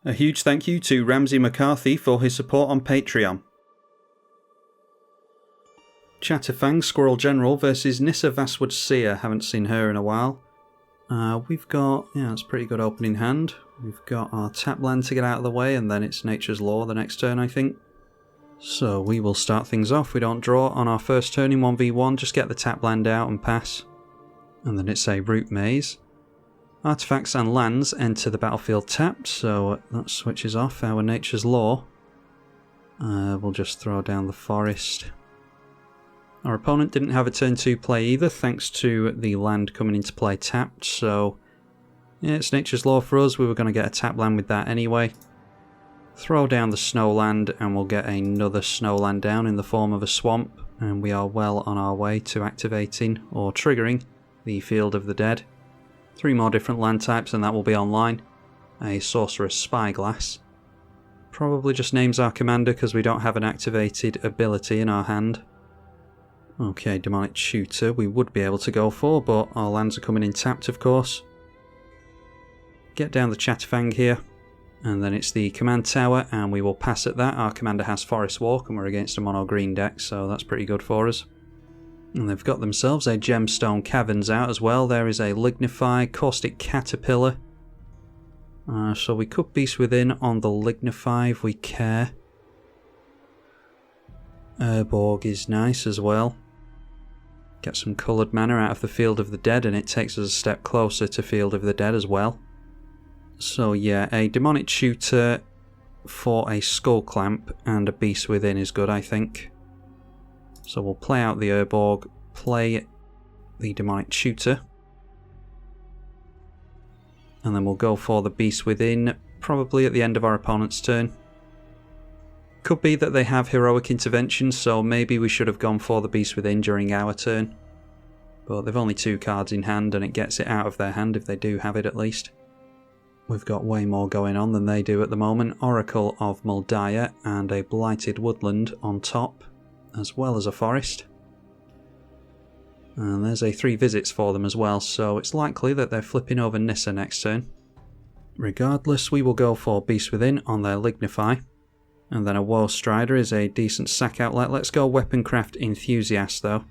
A huge thank you to Ramsey McCarthy for his support on Patreon. Chatterfang Squirrel General versus Nissa Vastwood Seer. Haven't seen her in a while. We've got, it's a pretty good opening hand. We've got our tap land to get out of the way, and then it's Nature's Law the next turn, I think. So we will start things off. We don't draw on our first turn in 1v1, just get the tap land out and pass. And then it's a Root Maze. Artifacts and lands enter the battlefield tapped, so that switches off our Nature's Law. We'll just throw down the forest. Our opponent didn't have a turn 2 play either, thanks to the land coming into play tapped, so yeah, it's Nature's Law for us. We were going to get a tap land with that anyway. Throw down the snow land and we'll get another snow land down in the form of a swamp, and we are well on our way to activating or triggering the Field of the Dead. 3 more different land types and that will be online. A Sorcerer's Spyglass. Probably just names our commander because we don't have an activated ability in our hand. Okay, Demonic Tutor we would be able to go for, but our lands are coming in tapped of course. Get down the Chatterfang here, and then it's the command tower and we will pass at that. Our commander has Forest Walk and we're against a mono green deck, so that's pretty good for us. And they've got themselves a Gemstone Caverns out as well. There is a Lignify, Caustic Caterpillar. So we could Beast Within on the Lignify if we care. Urborg is nice as well. Get some coloured mana out of the Field of the Dead and it takes us a step closer to Field of the Dead as well. So yeah, a Demonic Tutor for a Skull Clamp and a Beast Within is good, I think. So we'll play out the Urborg, play the Demonic Tutor, and then we'll go for the Beast Within, probably at the end of our opponent's turn. Could be that they have Heroic Intervention, so maybe we should have gone for the Beast Within during our turn. But they've only 2 cards in hand and it gets it out of their hand if they do have it at least. We've got way more going on than they do at the moment. Oracle of Muldiah and a Blighted Woodland on top, as well as a forest. And there's a 3 visits for them as well, so it's likely that they're flipping over Nissa next turn. Regardless, we will go for Beast Within on their Lignify. And then a Woe Strider is a decent sack outlet. Let's go Weaponcraft Enthusiast though.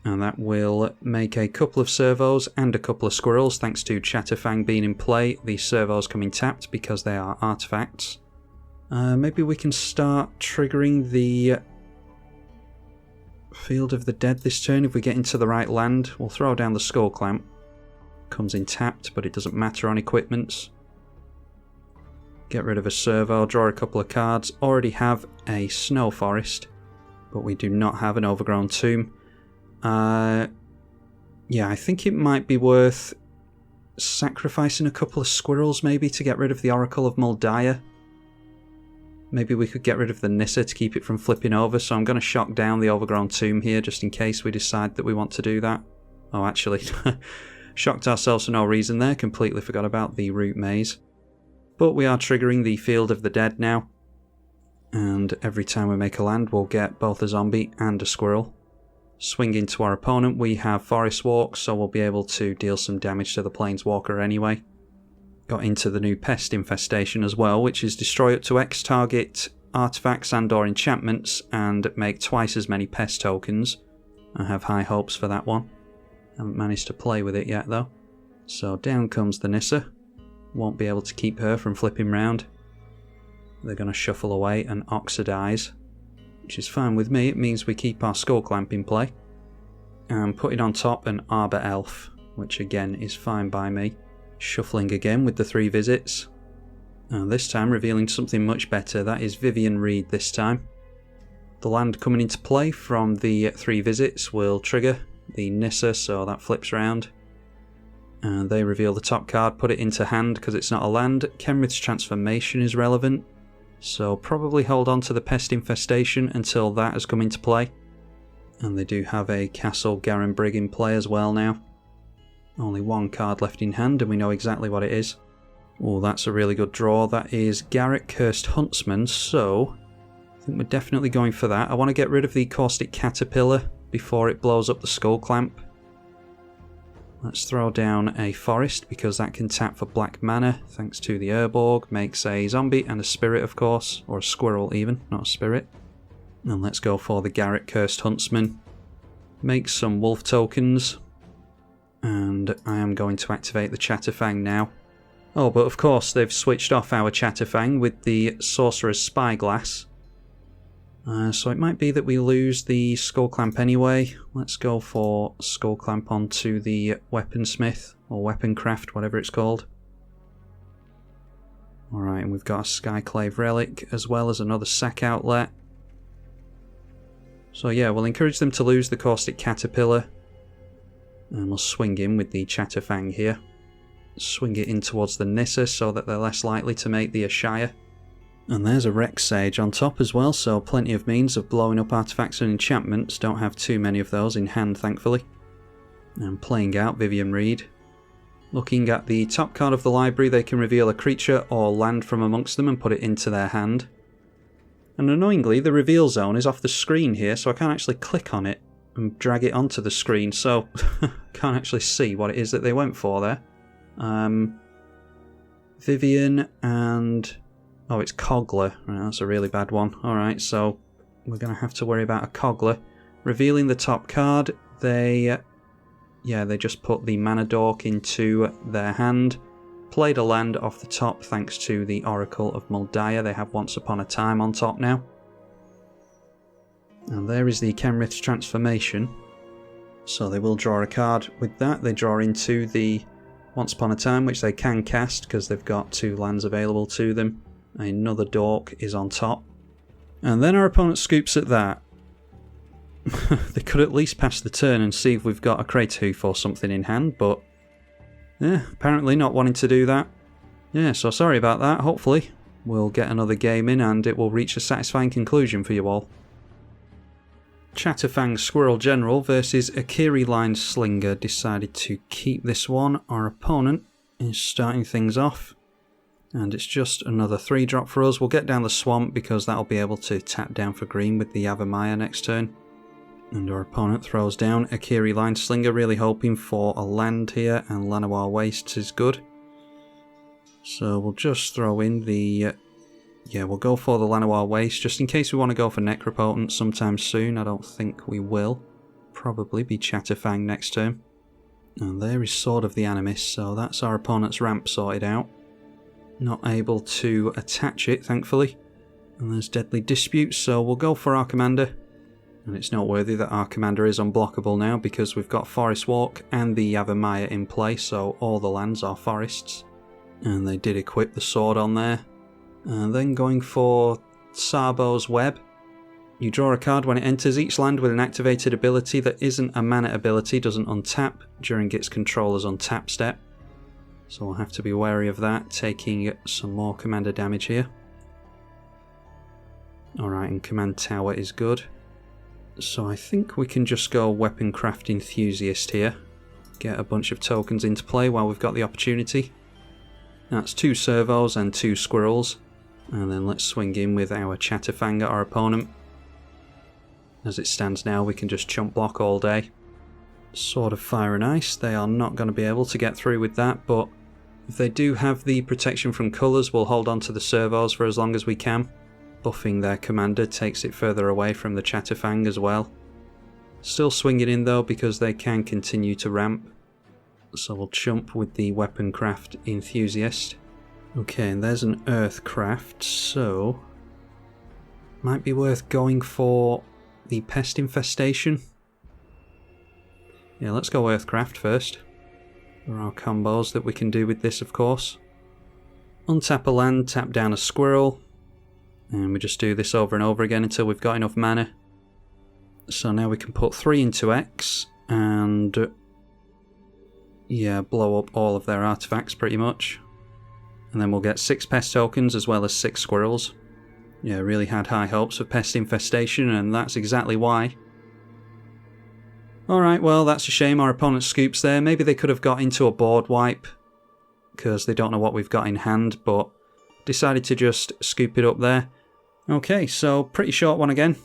And that will make a couple of servos and a couple of squirrels, thanks to Chatterfang being in play. The servos coming tapped because they are artifacts. Maybe we can start triggering the Field of the Dead this turn if we get into the right land. We'll throw down the Skull Clamp. Comes in tapped, but it doesn't matter on equipments. Get rid of a servo, draw a couple of cards. Already have a Snow Forest, but we do not have an Overgrown Tomb. Yeah, I think it might be worth sacrificing a couple of squirrels maybe to get rid of the Oracle of Muldiah. Maybe we could get rid of the Nissa to keep it from flipping over, so I'm going to shock down the Overgrown Tomb here just in case we decide that we want to do that. Oh, actually, shocked ourselves for no reason there, completely forgot about the Root Maze. But we are triggering the Field of the Dead now, and every time we make a land we'll get both a zombie and a squirrel. Swing into our opponent, we have Forest Walk, so we'll be able to deal some damage to the Planeswalker anyway. Got into the new Pest Infestation as well, which is destroy up to X target artifacts and or enchantments and make twice as many pest tokens. I have high hopes for that one. Haven't managed to play with it yet though. So down comes the Nissa. Won't be able to keep her from flipping round. They're going to shuffle away and oxidize, which is fine with me. It means we keep our Skull Clamp in play. And putting on top an Arbor Elf, which again is fine by me. Shuffling again with the 3 visits. And this time revealing something much better. That is Vivian Reed this time. The land coming into play from the 3 visits will trigger the Nissa, so that flips round. And they reveal the top card, put it into hand because it's not a land. Kenrith's Transformation is relevant, so probably hold on to the Pest Infestation until that has come into play. And they do have a Castle Garen Brig in play as well now. Only 1 card left in hand and we know exactly what it is. Oh, that's a really good draw. That is Garrett Cursed Huntsman, so I think we're definitely going for that. I want to get rid of the Caustic Caterpillar before it blows up the Skull Clamp. Let's throw down a forest because that can tap for black mana thanks to the Urborg. Makes a zombie and a spirit, of course, or a squirrel even, not a spirit. And let's go for the Garrett Cursed Huntsman. Make some wolf tokens. And I am going to activate the Chatterfang now. Oh, but of course they've switched off our Chatterfang with the Sorcerer's Spyglass. So it might be that we lose the Skull Clamp anyway. Let's go for Skull Clamp onto the Weaponsmith, or Weapon Craft, whatever it's called. Alright, and we've got a Skyclave Relic, as well as another Sack Outlet. So yeah, we'll encourage them to lose the Caustic Caterpillar. And we'll swing in with the Chatterfang here. Swing it in towards the Nissa so that they're less likely to make the Ashaya. And there's a Rex Sage on top as well, so plenty of means of blowing up artifacts and enchantments. Don't have too many of those in hand, thankfully. And playing out Vivian Reed. Looking at the top card of the library, they can reveal a creature or land from amongst them and put it into their hand. And annoyingly, the reveal zone is off the screen here, so I can't actually click on it and drag it onto the screen, so can't actually see what it is that they went for there. Vivian and... oh, it's Cogler. Right, that's a really bad one. Alright, so we're going to have to worry about a Cogler. Revealing the top card, they just put the Mana Dork into their hand. Played a land off the top thanks to the Oracle of Muldiah. They have Once Upon a Time on top now. And there is the Kenrith's Transformation. So they will draw a card with that. They draw into the Once Upon a Time, which they can cast because they've got 2 lands available to them. Another Dork is on top. And then our opponent scoops at that. They could at least pass the turn and see if we've got a Kraithoof or something in hand, but yeah, apparently not wanting to do that. Yeah, so sorry about that. Hopefully we'll get another game in and it will reach a satisfying conclusion for you all. Chatterfang Squirrel General versus Akiri Line-Slinger decided to keep this one. Our opponent is starting things off. And it's just another 3-drop for us. We'll get down the swamp because that'll be able to tap down for green with the Yavimaya next turn. And our opponent throws down Akiri Line-Slinger, really hoping for a land here, and Llanowar Wastes is good. So we'll just throw in the... we'll go for the Llanowar Waste, just in case we want to go for Necropotent sometime soon. I don't think we will. Probably be Chatterfang next turn. And there is Sword of the Animus, so that's our opponent's ramp sorted out. Not able to attach it, thankfully. And there's Deadly Dispute, so we'll go for our commander. And it's noteworthy that our commander is unblockable now because we've got Forest Walk and the Yavimaya in play, so all the lands are forests. And they did equip the sword on there. And then going for Sarbo's Web. You draw a card when it enters. Each land with an activated ability that isn't a mana ability doesn't untap during its controller's untap step. So we'll have to be wary of that, taking some more commander damage here. Alright, and Command Tower is good. So I think we can just go Weaponcraft Enthusiast here. Get a bunch of tokens into play while we've got the opportunity. That's 2 servos and 2 squirrels. And then let's swing in with our Chatterfang at our opponent. As it stands now, we can just chump block all day. Sword of Fire and Ice, they are not going to be able to get through with that, but if they do have the protection from colours, we'll hold on to the servos for as long as we can. Buffing their commander takes it further away from the Chatterfang as well. Still swinging in though because they can continue to ramp. So we'll chump with the Weaponcraft Enthusiast. Okay, and there's an Earthcraft, so might be worth going for the Pest Infestation. Yeah, let's go Earthcraft first. There are combos that we can do with this, of course. Untap a land, tap down a squirrel. And we just do this over and over again until we've got enough mana. So now we can put 3 into X and... yeah, blow up all of their artifacts pretty much. And then we'll get 6 pest tokens as well as 6 squirrels. Yeah, really had high hopes of Pest Infestation, and that's exactly why. Alright, well, that's a shame our opponent scoops there. Maybe they could have got into a board wipe, because they don't know what we've got in hand, but decided to just scoop it up there. Okay, so pretty short one again.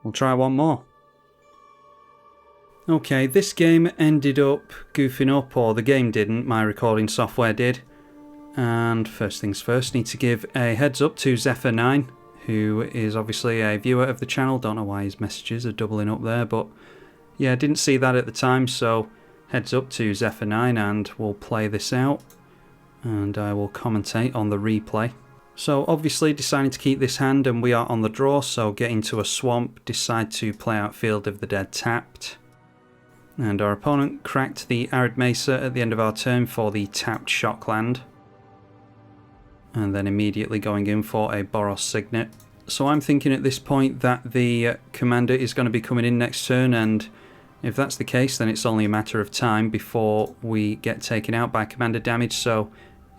We'll try one more. Okay, this game ended up goofing up, or the game didn't, my recording software did. And first things first, need to give a heads up to Zephyr9, who is obviously a viewer of the channel. Don't know why his messages are doubling up there, but yeah, didn't see that at the time, so heads up to Zephyr9 and we'll play this out. And I will commentate on the replay. So obviously deciding to keep this hand, and we are on the draw, so get into a swamp, decide to play out Field of the Dead tapped. And our opponent cracked the Arid Mesa at the end of our turn for the tapped Shockland. And then immediately going in for a Boros Signet. So I'm thinking at this point that the Commander is going to be coming in next turn, and if that's the case then it's only a matter of time before we get taken out by Commander damage, so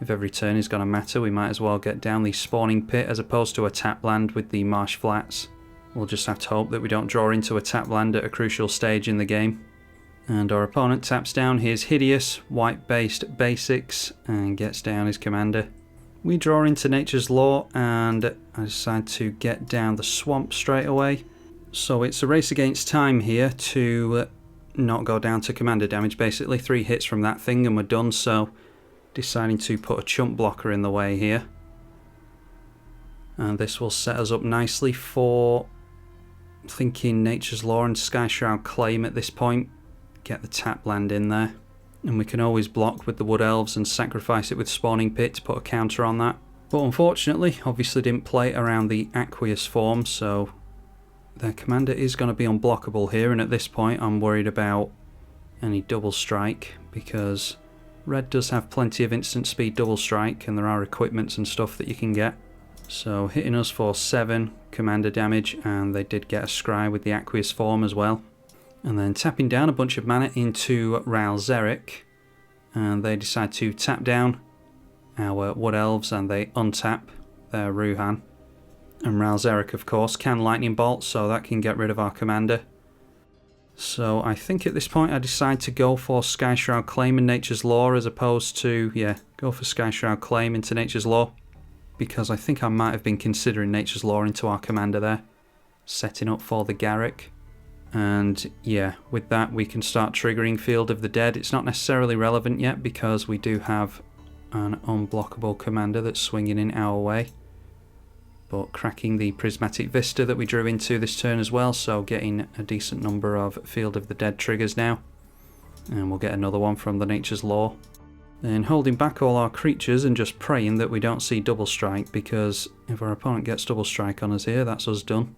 if every turn is going to matter, we might as well get down the Spawning Pit as opposed to a tap land with the Marsh Flats. We'll just have to hope that we don't draw into a tap land at a crucial stage in the game. And our opponent taps down his hideous white-based basics and gets down his Commander. We draw into Nature's Law and I decide to get down the swamp straight away. So it's a race against time here to not go down to Commander damage, basically. 3 hits from that thing and we're done, so deciding to put a chump blocker in the way here. And this will set us up nicely for thinking Nature's Law and Sky Shroud Claim at this point. Get the tap land in there. And we can always block with the Wood Elves and sacrifice it with Spawning Pit to put a counter on that. But unfortunately, obviously didn't play around the Aqueous form, so their Commander is going to be unblockable here, and at this point I'm worried about any double strike, because Red does have plenty of instant speed double strike and there are equipments and stuff that you can get. So hitting us for 7 Commander damage, and they did get a scry with the Aqueous form as well. And then tapping down a bunch of mana into Ral Zarek, and they decide to tap down our Wood Elves and they untap their Ruhan. And Ral Zarek, of course, can Lightning Bolt, so that can get rid of our Commander. So I think at this point I decide to go for Sky Shroud Claim and Nature's Law as opposed to, go for Sky Shroud Claim into Nature's Law, because I think I might have been considering Nature's Law into our Commander there, setting up for the Garrick. And yeah, with that we can start triggering Field of the Dead. It's not necessarily relevant yet because we do have an unblockable Commander that's swinging in our way. But cracking the Prismatic Vista that we drew into this turn as well, so getting a decent number of Field of the Dead triggers now. And we'll get another one from the Nature's Law. Then holding back all our creatures and just praying that we don't see double strike, because if our opponent gets double strike on us here, that's us done.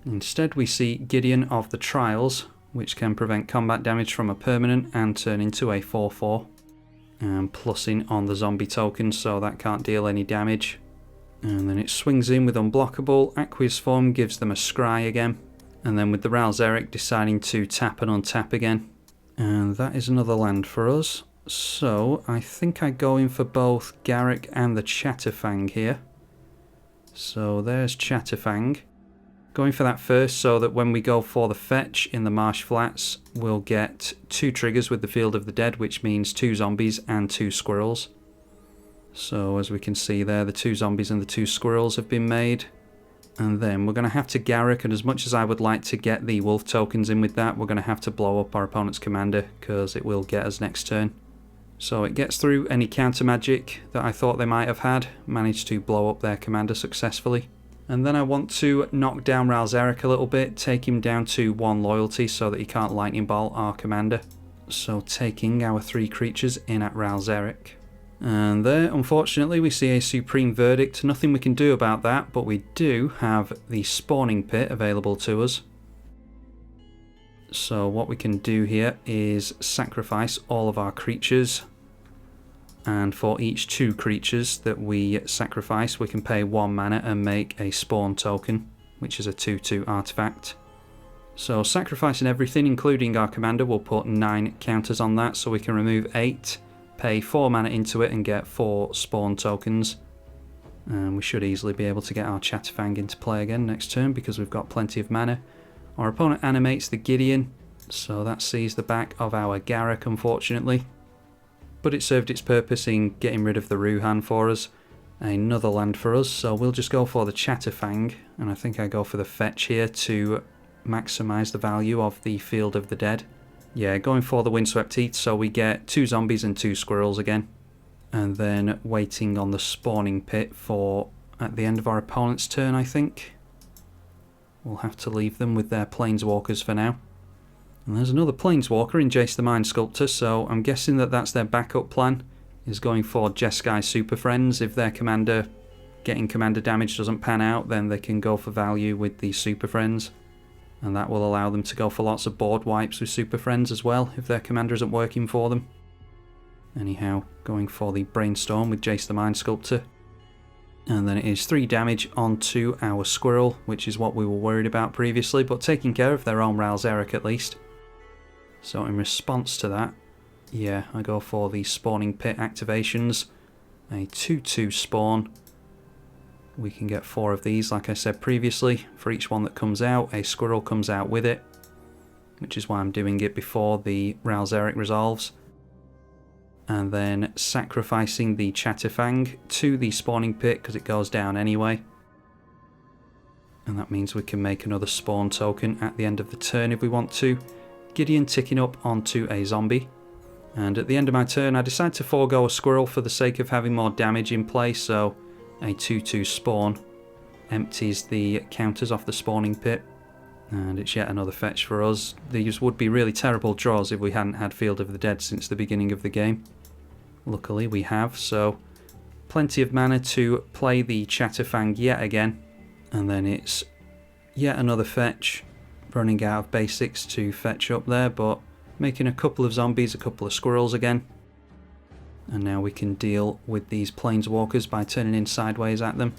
Instead we see Gideon of the Trials, which can prevent combat damage from a permanent and turn into a 4/4. And plussing on the zombie token, so that can't deal any damage. And then it swings in with unblockable. Aqueous form gives them a scry again. And then with the Ral Zarek deciding to tap and untap again. And that is another land for us. So I think I go in for both Garrick and the Chatterfang here. So there's Chatterfang. Going for that first so that when we go for the fetch in the Marsh Flats, we'll get 2 triggers with the Field of the Dead, which means 2 zombies and 2 squirrels. So as we can see there, the 2 zombies and the 2 squirrels have been made. And then we're going to have to Garrick, and as much as I would like to get the wolf tokens in with that, we're going to have to blow up our opponent's Commander, because it will get us next turn. So it gets through any counter magic that I thought they might have had, managed to blow up their Commander successfully. And then I want to knock down Ral Zarek a little bit, take him down to 1 loyalty so that he can't Lightning Bolt our Commander. So taking our 3 creatures in at Ral Zarek. And there, unfortunately, we see a Supreme Verdict. Nothing we can do about that, but we do have the Spawning Pit available to us. So what we can do here is sacrifice all of our creatures. And for each 2 creatures that we sacrifice, we can pay 1 mana and make a Spawn token, which is a 2/2 artifact. So sacrificing everything, including our Commander, will put 9 counters on that, so we can remove 8, pay 4 mana into it and get 4 Spawn tokens. And we should easily be able to get our Chatterfang into play again next turn because we've got plenty of mana. Our opponent animates the Gideon, so that sees the back of our Garrick, unfortunately. But it served its purpose in getting rid of the Ruhan for us. Another land for us, so we'll just go for the Chatterfang, and I think I go for the fetch here to maximise the value of the Field of the Dead. Yeah, going for the Windswept Heath, so we get 2 zombies and 2 squirrels again. And then waiting on the spawning pit for at the end of our opponent's turn, I think. We'll have to leave them with their planeswalkers for now. And there's another planeswalker in Jace the Mind Sculptor, so I'm guessing that that's their backup plan, is going for Jeskai Super Friends. If their commander getting commander damage doesn't pan out, then they can go for value with the Super Friends. And that will allow them to go for lots of board wipes with Super Friends as well, if their commander isn't working for them. Anyhow, going for the Brainstorm with Jace the Mind Sculptor. And then it is 3 damage onto our Squirrel, which is what we were worried about previously, but taking care of their own Ralzeric at least. So in response to that, yeah, I go for the Spawning Pit activations. A 2/2 spawn. We can get 4 of these, like I said previously. For each one that comes out, a Squirrel comes out with it, which is why I'm doing it before the Ralzeric resolves. And then sacrificing the Chatterfang to the Spawning Pit because it goes down anyway. And that means we can make another spawn token at the end of the turn if we want to. Gideon ticking up onto a zombie. And at the end of my turn I decide to forego a Squirrel for the sake of having more damage in play, so a 2/2 spawn empties the counters off the Spawning Pit. And it's yet another fetch for us. These would be really terrible draws if we hadn't had Field of the Dead since the beginning of the game. Luckily we have, so plenty of mana to play the Chatterfang yet again. And then it's yet another fetch, running out of basics to fetch up there, but making a couple of zombies, a couple of squirrels again. And now we can deal with these planeswalkers by turning in sideways at them.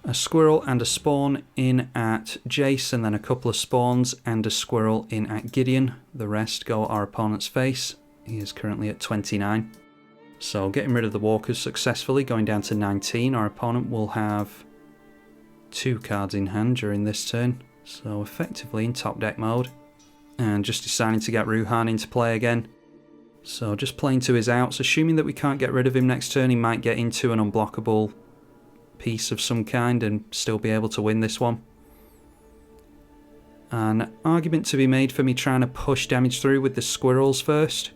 A squirrel and a spawn in at Jace, and then a couple of spawns and a squirrel in at Gideon. The rest go our opponent's face. He is currently at 29. So getting rid of the walkers successfully, going down to 19. Our opponent will have 2 cards in hand during this turn, so effectively in top deck mode. And just deciding to get Ruhan into play again. So just playing to his outs, assuming that we can't get rid of him next turn. He might get into an unblockable piece of some kind and still be able to win this one. An argument to be made for me trying to push damage through with the squirrels first,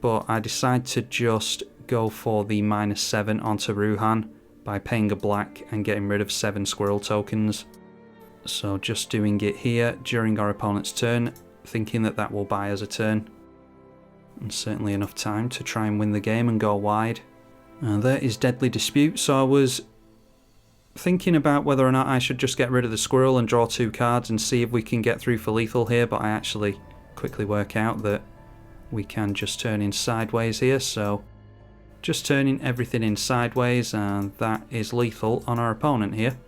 but I decide to just go for the -7 onto Ruhan by paying a black and getting rid of 7 squirrel tokens. So just doing it here during our opponent's turn, thinking that that will buy us a turn. And certainly enough time to try and win the game and go wide. And there is Deadly Dispute, so I was thinking about whether or not I should just get rid of the squirrel and draw 2 cards and see if we can get through for lethal here, but I actually quickly work out that we can just turn in sideways here, so just turning everything in sideways, and that is lethal on our opponent here.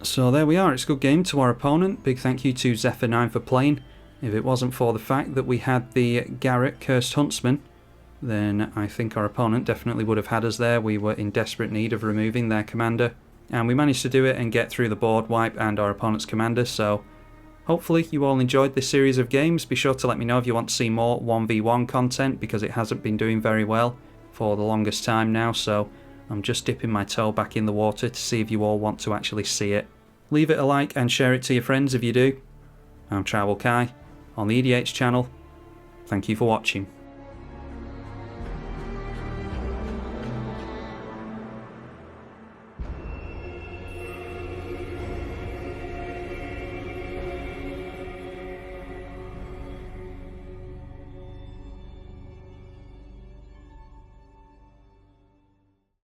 So there we are, it's a good game to our opponent. Big thank you to Zephyr9 for playing. If it wasn't for the fact that we had the Garrett Cursed Huntsman, then I think our opponent definitely would have had us there. We were in desperate need of removing their commander, and we managed to do it and get through the board wipe and our opponent's commander, so hopefully you all enjoyed this series of games. Be sure to let me know if you want to see more 1v1 content, because it hasn't been doing very well for the longest time now, so I'm just dipping my toe back in the water to see if you all want to actually see it. Leave it a like and share it to your friends if you do. I'm tribalkai on the EDH channel. Thank you for watching.